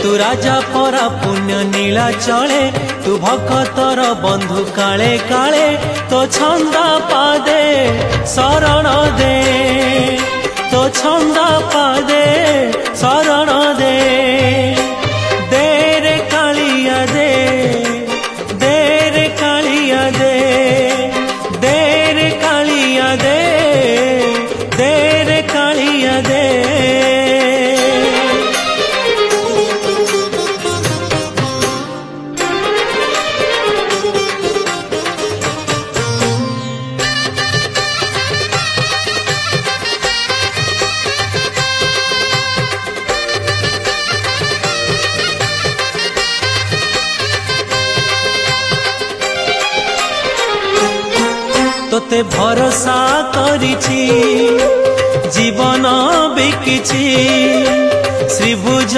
तू राजा परा पुण्य नीला चले तू भक्तर बंधु काले काले तो छंद पादे शरण दे तो छंद पादे शरण दे दे रे कालिया दे रे कालिया दे रे कालिया दे रे कालिया दे। तोते भरोसा करिछि जीवन बिकिछि श्रीभुज